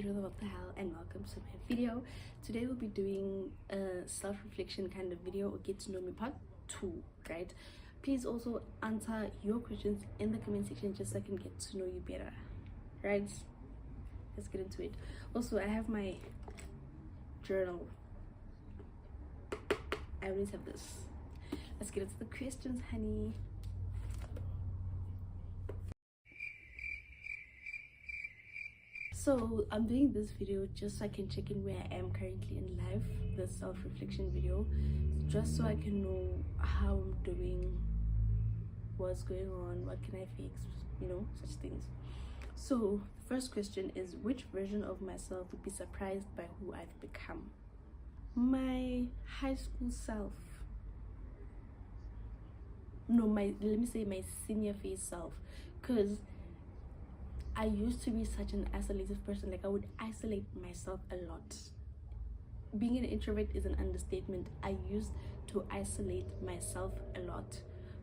Hello, what the hell, and welcome to my video. Today we'll be doing a self-reflection kind of video, or get to know me part 2, right? Please also answer your questions in the comment section just so I can get to know you better, right? Let's get into it. Also, I have my journal. I always have this. Let's get into the questions, honey. So I'm doing this video just so I can check in where I am currently in life, the self-reflection video, just so I can know how I'm doing, what's going on, what can I fix, such things. So the first question is, which version of myself would be surprised by who I've become? My high school self. No, let me say my senior phase self, because I used to be such an isolated person. Like, I would isolate myself a lot. Being an introvert is an understatement. I used to isolate myself a lot.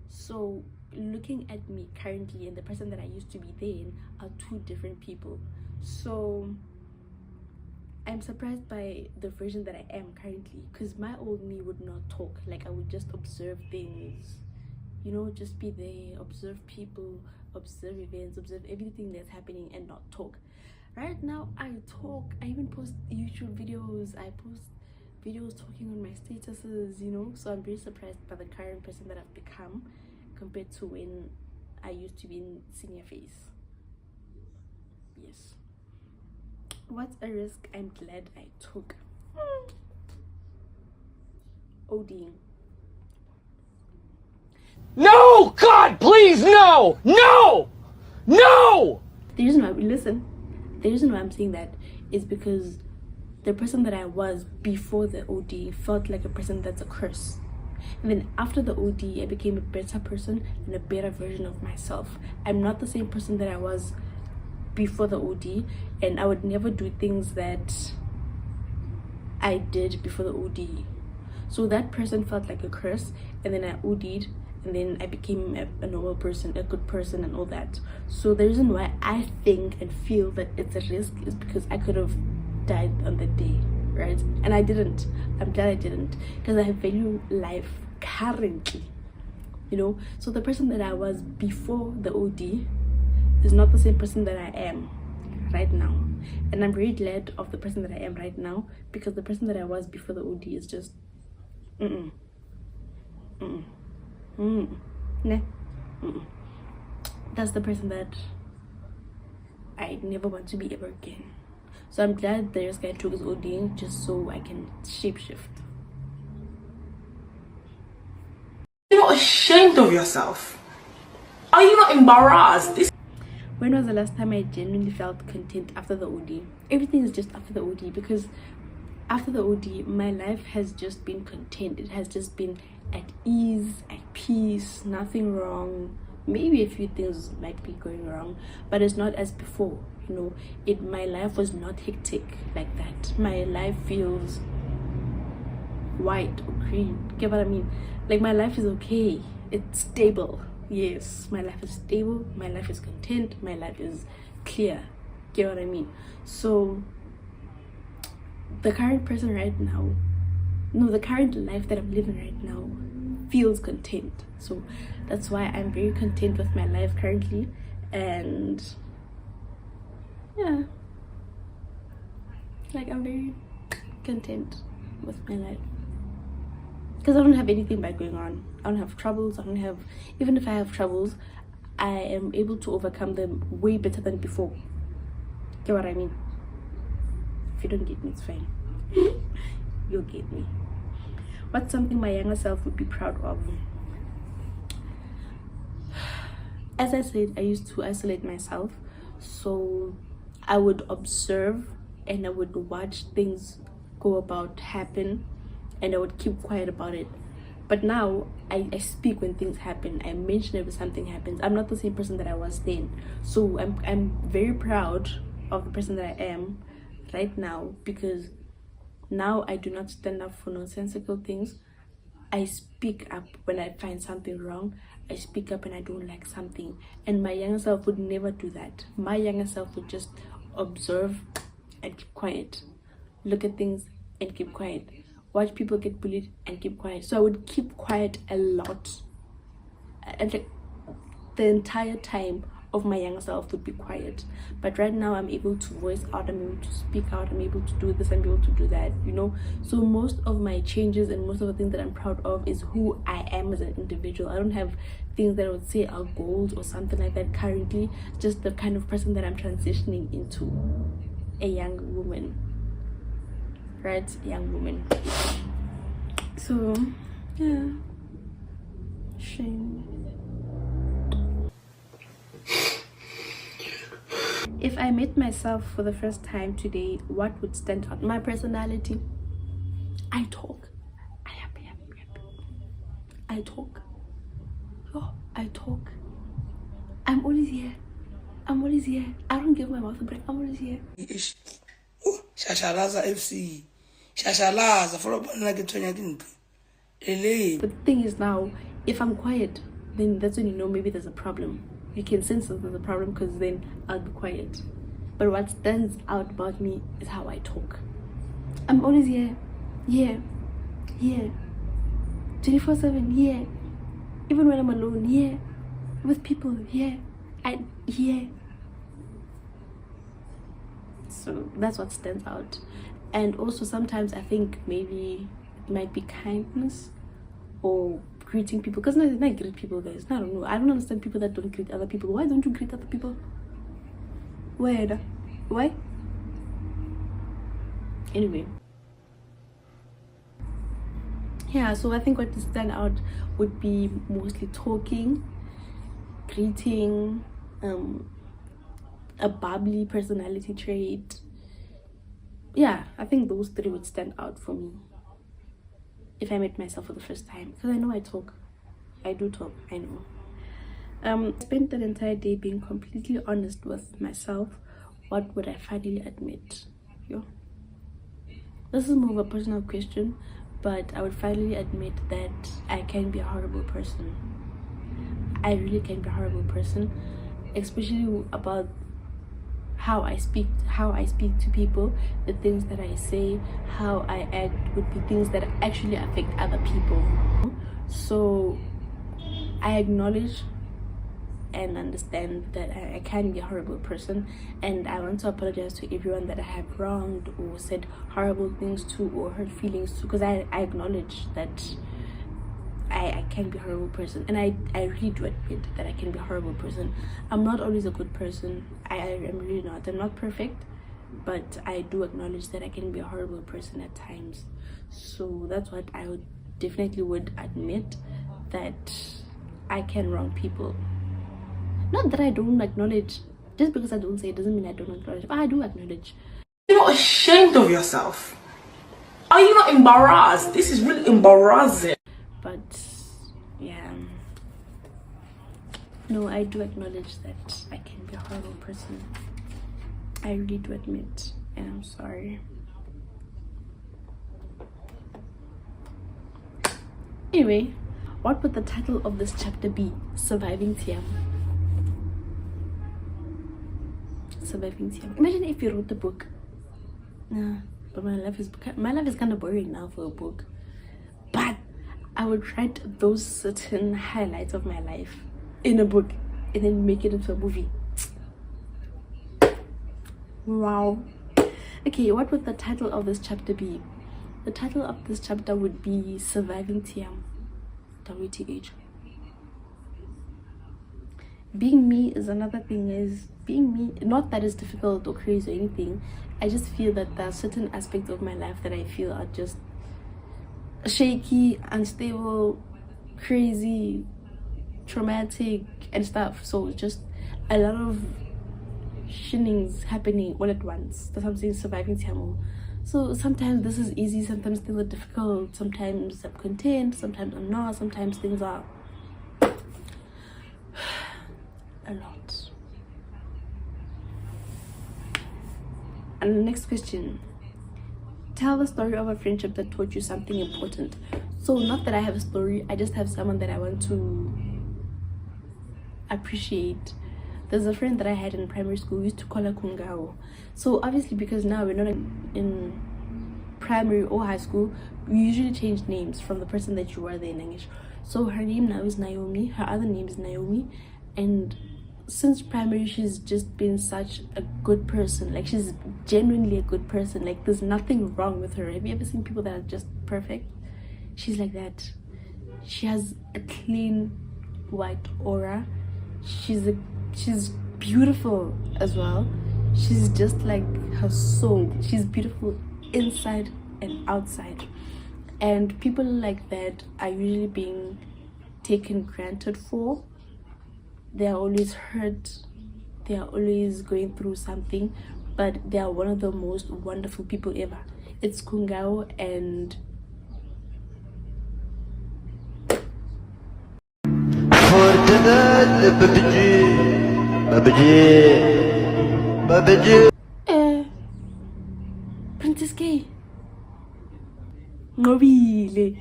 So looking at me currently and the person that I used to be then are two different people. So I'm surprised by the version that I am currently, because my old me would not talk. Like, I would just observe things, just be there, observe people, observe events, observe everything that's happening, and not talk. Right now I talk. I even post YouTube videos. I post videos talking on my statuses, so I'm very surprised by the current person that I've become compared to when I used to be in senior phase. Yes. What's a risk I'm glad I took? ODing. No! God, please, no! No! No! The reason why I'm saying that is because the person that I was before the OD felt like a person that's a curse. And then after the OD, I became a better person and a better version of myself. I'm not the same person that I was before the OD, and I would never do things that I did before the OD. So that person felt like a curse, and then I OD'd, and then I became a normal person, a good person, and all that. So the reason why I think and feel that it's a risk is because I could have died on that day, right? And I didn't. I'm glad I didn't, because I value life currently, So the person that I was before the OD is not the same person that I am right now. And I'm very glad of the person that I am right now, because the person that I was before the OD is just that's the person that I never want to be ever again. So I'm glad this guy took his OD just so I can shapeshift. You're not ashamed of yourself? Are you not embarrassed? When was the last time I genuinely felt content after the OD? Everything is just after the OD, because after the OD, my life has just been content. It has just been at ease, at peace, nothing wrong. Maybe a few things might be going wrong, but it's not as before. My life was not hectic like that. My life feels white or green. Get what I mean? Like, my life is okay. It's stable. Yes, my life is stable. My life is content. My life is clear. Get what I mean? So the current person right now, the current life that I'm living right now feels content. So that's why I'm very content with my life currently. And yeah, like, I'm very content with my life, because I don't have anything bad going on. I don't have troubles. Even if I have troubles, I am able to overcome them way better than before. Get what I mean? If you don't get me, it's fine. You'll get me. What's something my younger self would be proud of? As I said, I used to isolate myself, so I would observe and I would watch things happen, and I would keep quiet about it. But now I speak when things happen. I mention it when something happens. I'm not the same person that I was then. So I'm very proud of the person that I am right now, because now I do not stand up for nonsensical things. I speak up when I find something wrong. I speak up when I don't like something. And my younger self would never do that. My younger self would just observe and keep quiet. Look at things and keep quiet. Watch people get bullied and keep quiet. So I would keep quiet a lot. And like the entire time of my young self would be quiet. But right now I'm able to voice out, I'm able to speak out, I'm able to do this, I'm able to do that, you know. So most of my changes and most of the things that I'm proud of is who I am as an individual. I don't have things that I would say are goals or something like that currently, just the kind of person that I'm transitioning into. A young woman, right? Young woman. So yeah, shame. If I met myself for the first time today, what would stand out? My personality. I talk. I talk. Oh, I talk. I'm always here. I don't give my mouth a break. I'm always here. Shashalaza FC. Shashalaza for like a 20. But the thing is now, if I'm quiet, then that's when you know maybe there's a problem. You can sense that there's a problem because then I'll be quiet. But what stands out about me is how I talk. I'm always here. 24/7, here. Even when I'm alone, here. With people, here. Here. So that's what stands out. And also sometimes I think maybe it might be kindness or greeting people, because I greet people, guys. I don't know. I don't understand people that don't greet other people. Why don't you greet other people? Why? Anyway, yeah, so I think what to stand out would be mostly talking, greeting, a bubbly personality trait. Yeah, I think those three would stand out for me if I met myself for the first time, because I know I talk. I do talk, I know. I spent that entire day being completely honest with myself. What would I finally admit? This is more of a personal question, but I would finally admit that I can be a horrible person. I really can be a horrible person, especially about how I speak to people. The things that I say, how I act would be things that actually affect other people. So I acknowledge and understand that I can be a horrible person, and I want to apologize to everyone that I have wronged or said horrible things to or hurt feelings to, because I acknowledge that I can be a horrible person, and I really do admit that I can be a horrible person. I'm not always a good person. I am really not. I'm not perfect, but I do acknowledge that I can be a horrible person at times. So that's what I would definitely admit, that I can wrong people. Not that I don't acknowledge. Just because I don't say it doesn't mean I don't acknowledge. But I do acknowledge. You're not ashamed of yourself. Are you not embarrassed? This is really embarrassing. But yeah, no, I do acknowledge that I can be a horrible person. I really do admit, and I'm sorry. Anyway, what would the title of this chapter be? Surviving Tiam. Surviving Tiam. Imagine if you wrote the book. Nah, but my life is kind of boring now for a book. But I would write those certain highlights of my life in a book and then make it into a movie. Wow. Okay, what would the title of this chapter be? The title of this chapter would be Surviving Tiam. WTH. Being me is another thing. Is being me, not that it's difficult or crazy or anything. I just feel that there are certain aspects of my life that I feel are just shaky, unstable, crazy, traumatic and stuff. So just a lot of shenanigans happening all at once. That's what I'm saying, surviving Tiamo. So sometimes this is easy, sometimes things are difficult, sometimes I'm content, sometimes I'm not, sometimes things are a lot. And the next question: tell the story of a friendship that taught you something important. So not that I have a story, I just have someone that I want to appreciate, there's a friend that I had in primary school. We used to call her Kungao. So obviously, because now we're not in primary or high school, we usually change names from the person that you were there in English. So her name now is Naomi. Her other name is Naomi. And since primary, she's just been such a good person. Like, she's genuinely a good person. Like, there's nothing wrong with her. Have you ever seen people that are just perfect? She's like that. She has a clean white aura. She's beautiful as well. She's just like her soul. She's beautiful inside and outside. And people like that are usually being taken granted for. They are always hurt. They are always going through something, but they are one of the most wonderful people ever. It's Kungao and Princess K. Ngobile.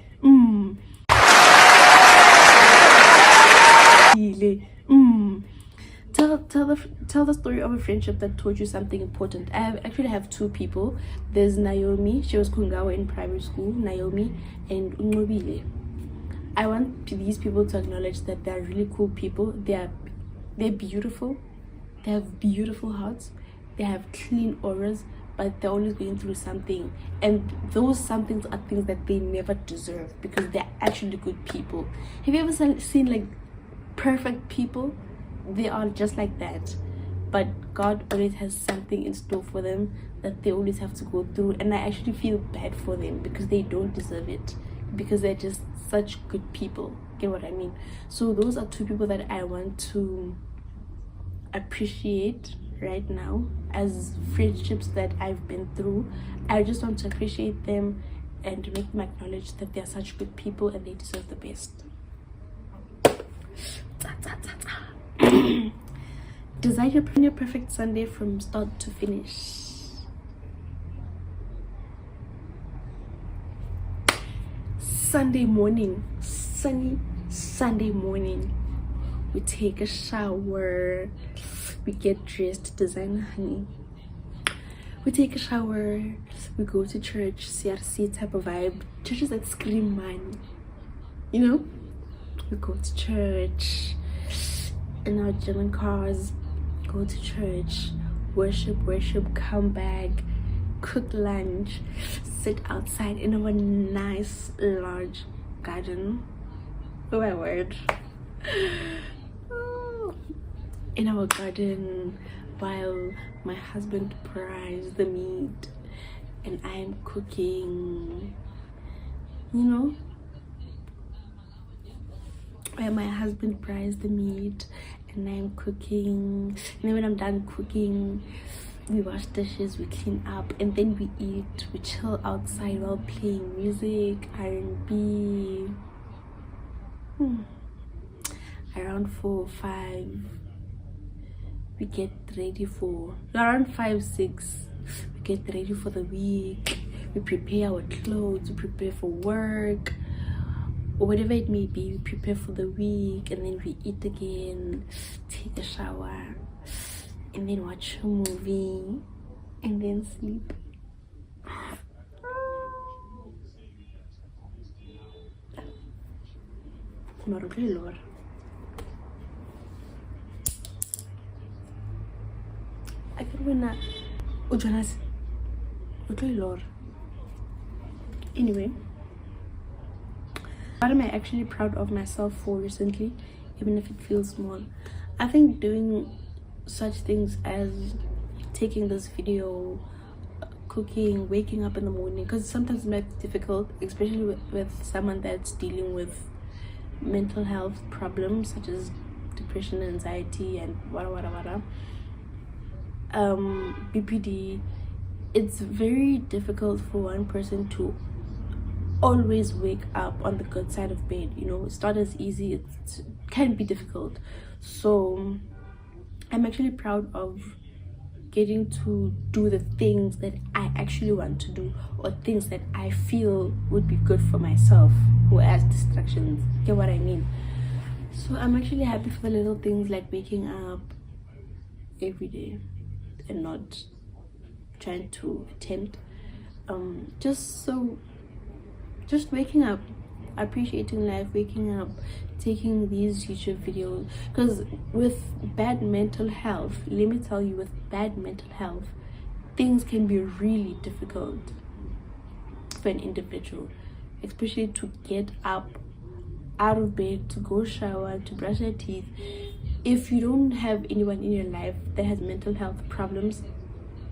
Tell the story of a friendship that taught you something important. I actually have two people. There's Naomi. She was Kungawa in primary school. Naomi and Ngobile. I want these people to acknowledge that they're really cool people. They're beautiful. They have beautiful hearts. They have clean auras, but they're always going through something. And those somethings are things that they never deserve because they're actually good people. Have you ever seen like perfect people? They are just like that. But God always has something in store for them that they always have to go through. And I actually feel bad for them because they don't deserve it. Because they're just such good people. Get what I mean? So those are two people that I want to appreciate right now as friendships that I've been through. I just want to appreciate them and make them acknowledge that they're such good people and they deserve the best. Design your perfect Sunday from start to finish. Sunday morning, sunny Sunday morning, we take a shower, we get dressed, designer honey, we take a shower, we go to church, CRC type of vibe, churches that scream man, you know. We go to church in our German cars, go to church, worship, come back, cook lunch, sit outside in our nice large garden. Oh my word. In our garden while my husband fries the meat and I'm cooking, you know, where my husband fries the meat and I'm cooking, and then when I'm done cooking, we wash dishes, we clean up, and then we eat, we chill outside while playing music, R&B. Around 4 or 5 we get ready for, around 5, 6 we get ready for the week. We prepare our clothes, we prepare for work or whatever it may be. We prepare for the week and then we eat again, take a shower, and then watch a movie and then sleep. Lord. I can win that. Lord. Anyway, what am I actually proud of myself for recently, even if it feels small? I think doing such things as taking this video, cooking, waking up in the morning, because sometimes it might be difficult, especially with someone that's dealing with mental health problems such as depression, anxiety, and BPD. It's very difficult for one person to always wake up on the good side of bed. You know, it's not as easy, it can be difficult. So I'm actually proud of getting to do the things that I actually want to do, or things that I feel would be good for myself, or as distractions. Get what I mean? So I'm actually happy for the little things like waking up, every day and not trying to attempt just waking up, appreciating life, waking up, taking these YouTube videos. Because with bad mental health, let me tell you, with bad mental health, things can be really difficult for an individual, especially to get up out of bed, to go shower, to brush your teeth. If you don't have anyone in your life that has mental health problems,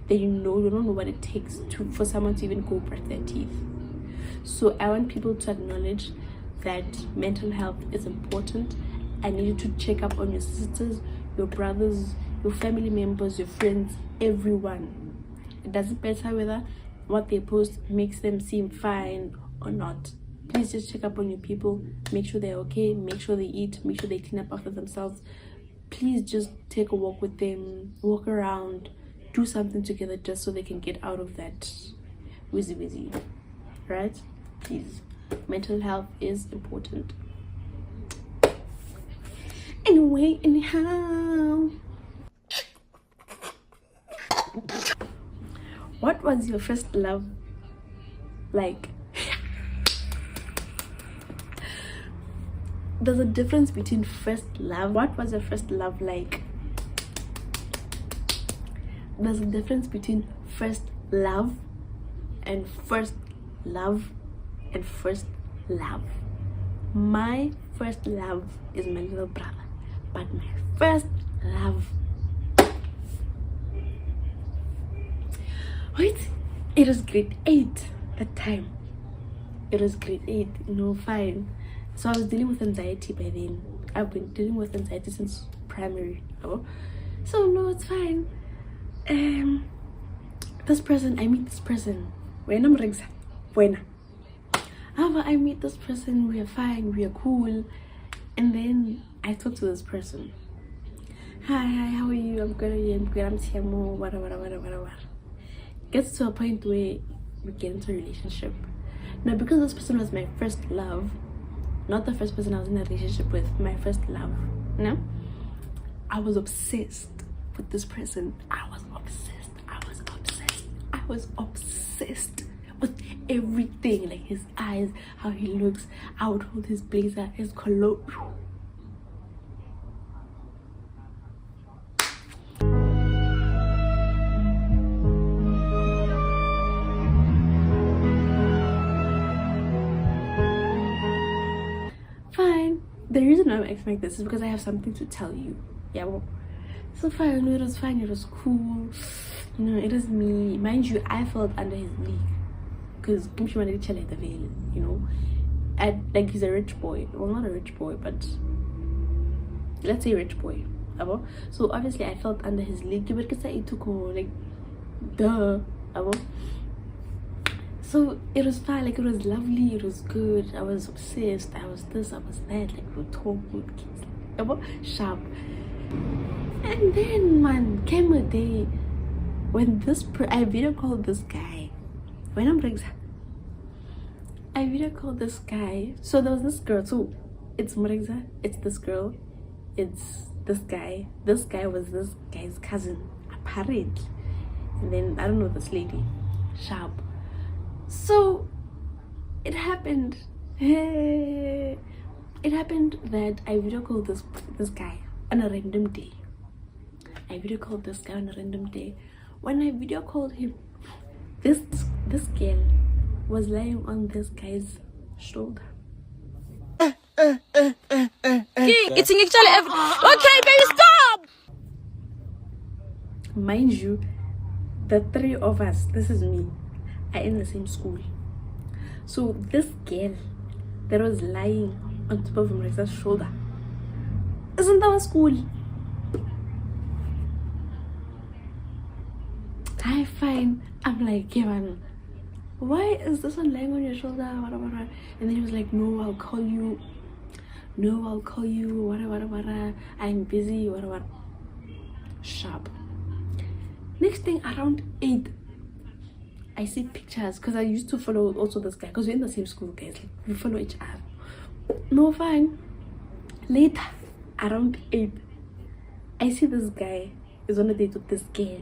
then you don't know what it takes for someone to even go brush their teeth. So I want people to acknowledge that mental health is important. I need you to check up on your sisters, your brothers, your family members, your friends, everyone. It doesn't matter whether what they post makes them seem fine or not. Please just check up on your people, make sure they're okay, make sure they eat, make sure they clean up after themselves. Please just take a walk with them, walk around, do something together just so they can get out of that wizzy, right? Please, mental health is important. Anyway, anyhow, what was your first love like? There's a difference between first love. What was your first love like? There's a difference between first love and first love and first love. My first love is my little brother, but my first love, wait, it was grade 8 that time. It was grade 8, fine. So I was dealing with anxiety by then. I've been dealing with anxiety since primary. So no, it's fine. I meet this person. I meet this person, we are fine, we are cool. And then I talk to this person. Hi, how are you? I'm good, I'm Tiamo, whatever. Gets to a point where we get into a relationship. Now, because this person was my first love, not the first person I was in a relationship with, my first love, I was obsessed with this person. I was obsessed with everything, like his eyes, how he looks. I would hold his blazer, his cologne. Fine. The reason I'm acting like this is because I have something to tell you. Yeah, well, so fine, it was fine, it was cool. It was me. Mind you, I felt under his league. Because like he's a rich boy. Well, not a rich boy, but let's say rich boy. So obviously I felt under his league. Like, duh. So it was fine, like it was lovely, it was good. I was obsessed, I was this, I was that, like we talk, we kiss, sharp. And then man, came a day when I video called this guy. When I video called this guy. So there was this girl, so it's Mregza, it's this girl, it's this guy. This guy was this guy's cousin, apparently. And then I don't know, this lady, sharp. So it happened that I video called this guy on a random day. When I video called him, this girl was lying on this guy's shoulder. Okay, baby, stop! Mind you, the three of us, this is me, are in the same school. So this girl that was lying on top of Mregza's shoulder isn't our school. I fine. I'm like, yeah, man, why is this one lying on your shoulder? And then he was like, no, I'll call you. Whatever. I'm busy. Whatever. Sharp. Next thing, around 8, I see pictures, because I used to follow also this guy, because we're in the same school, guys. Like, we follow each other. No, fine. Later, around 8, I see this guy is on a date with this girl.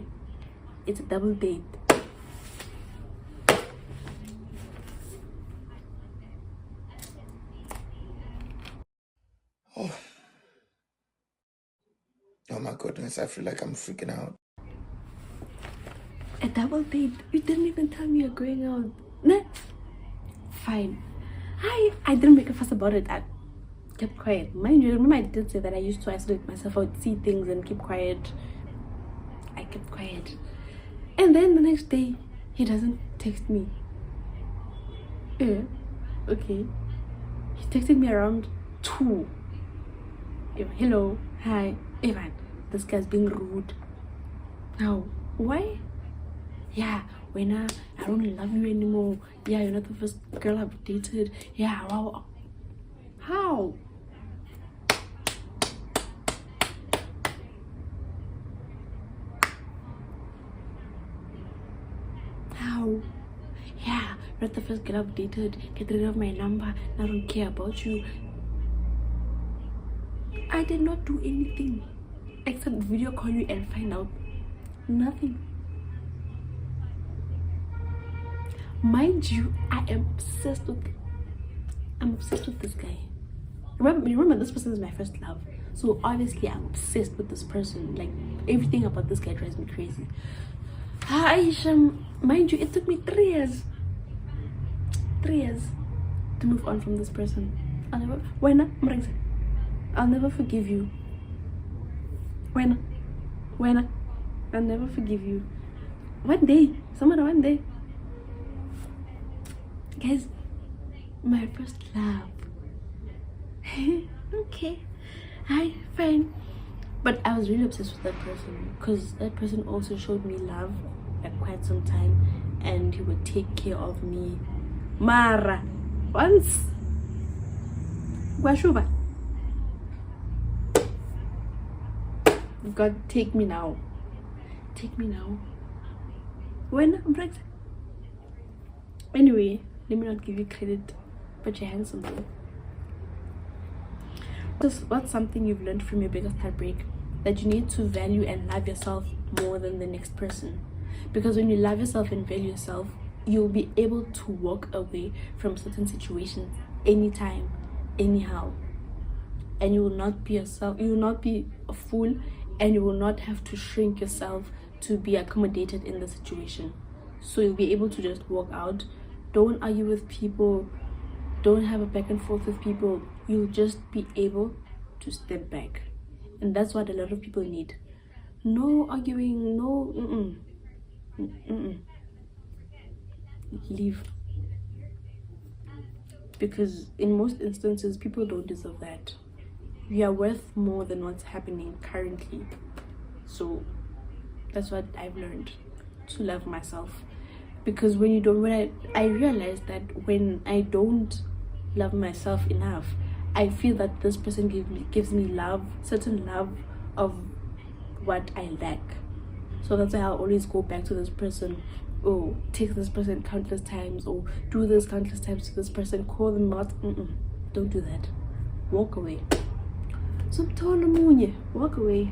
It's a double date. Oh my goodness, I feel like I'm freaking out. A double date? You didn't even tell me you're going out. Nah. Fine. I didn't make a fuss about it. I kept quiet. Mind you, remember I did say that I used to isolate myself. I would see things and keep quiet. I kept quiet. And then the next day, he doesn't text me. Okay. He texted me around 2. Hello, hi, Evan. This guy's being rude. Now, why? Yeah, when I don't love you anymore. Yeah, you're not the first girl I've dated. Yeah, wow. How? How? Yeah, you're not the first girl I've dated. Get rid of my number. I don't care about you. I did not do anything except video call you and find out. Nothing. Mind you, I am obsessed with this guy. Remember this person is my first love. So obviously I'm obsessed with this person. Like everything about this guy drives me crazy. Aisha, mind you, it took me 3 years. 3 years to move on from this person. I'll never forgive you. When? I'll never forgive you. One day. Guys, my first love. Okay. Hi, fine. But I was really obsessed with that person because that person also showed me love at quite some time and he would take care of me. Mara, once. Guashuba. God, take me now. Take me now. When I'm pregnant. Anyway, let me not give you credit, but you're handsome though. What's something you've learned from your biggest heartbreak? That you need to value and love yourself more than the next person. Because when you love yourself and value yourself, you'll be able to walk away from certain situations anytime, anyhow. And you will not be yourself. You will not be a fool, and you will not have to shrink yourself to be accommodated in the situation. So you'll be able to just walk out. Don't argue with people. Don't have a back and forth with people. You'll just be able to step back. And that's what a lot of people need. No arguing, no leave. Because in most instances, people don't deserve that. You are worth more than what's happening currently. So that's what I've learned, to love myself. Because I realized that when I don't love myself enough, I feel that this person gives me love, certain love of what I lack. So that's why I'll always go back to this person, or take this person countless times, or do this countless times to this person, call them out. Don't do that. Walk away. So walk away.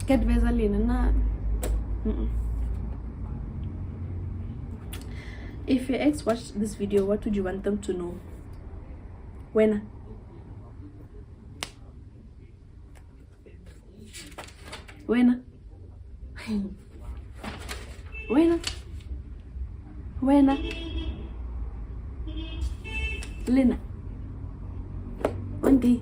Get Vesalina. If your ex watched this video, what would you want them to know? When? Lena, one day.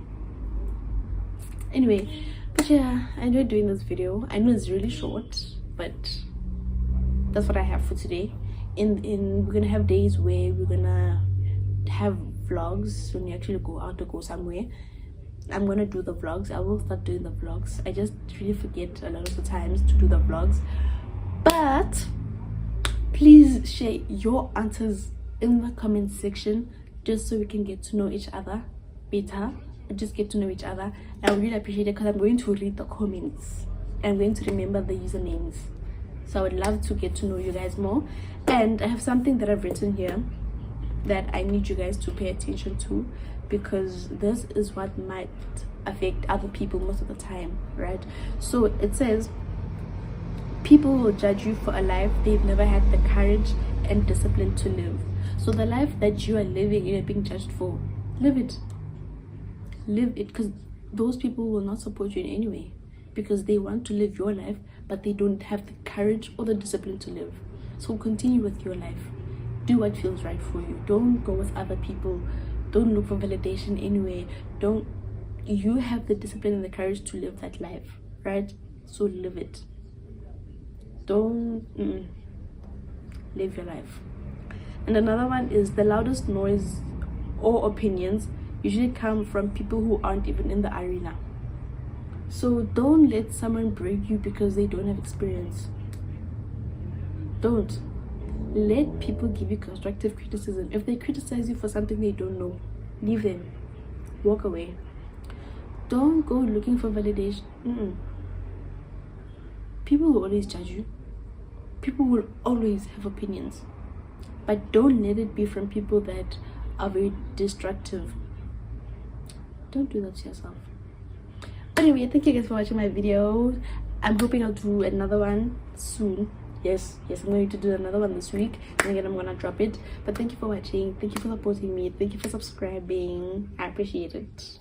Anyway, but yeah, I enjoyed doing this video. I know it's really short, but that's what I have for today. We're gonna have days where we're gonna have vlogs when you actually go out or go somewhere. I'm gonna do the vlogs. I will start doing the vlogs. I just really forget a lot of the times to do the vlogs, but please share your answers in the comment section, just so we can get to know each other better, just get to know each other. I would really appreciate it, because I'm going to read the comments. I'm going to remember the usernames, so I would love to get to know you guys more. And I have something that I've written here that I need you guys to pay attention to. because this is what might affect other people most of the time, right? So it says people will judge you for a life they've never had the courage and discipline to live. So the life that you are living, you're being judged for, live it, because those people will not support you in any way, because they want to live your life but they don't have the courage or the discipline to live. So continue with your life, do what feels right for you, don't go with other people, don't look for validation anyway. You have the discipline and the courage to live that life, right? So live it. Don't live your life. And another one is the loudest noise or opinions usually come from people who aren't even in the arena. So don't let someone break you because they don't have experience. Don't let people give you constructive criticism. If they criticize you for something they don't know, leave them, walk away. Don't go looking for validation. People will always judge you, people will always have opinions, but don't let it be from people that are very destructive. Don't do that to yourself. Anyway, thank you guys for watching my video. I'm hoping I'll do another one soon. Yes, I'm going to do another one this week, and again I'm gonna drop it. But thank you for watching, thank you for supporting me, thank you for subscribing. I appreciate it.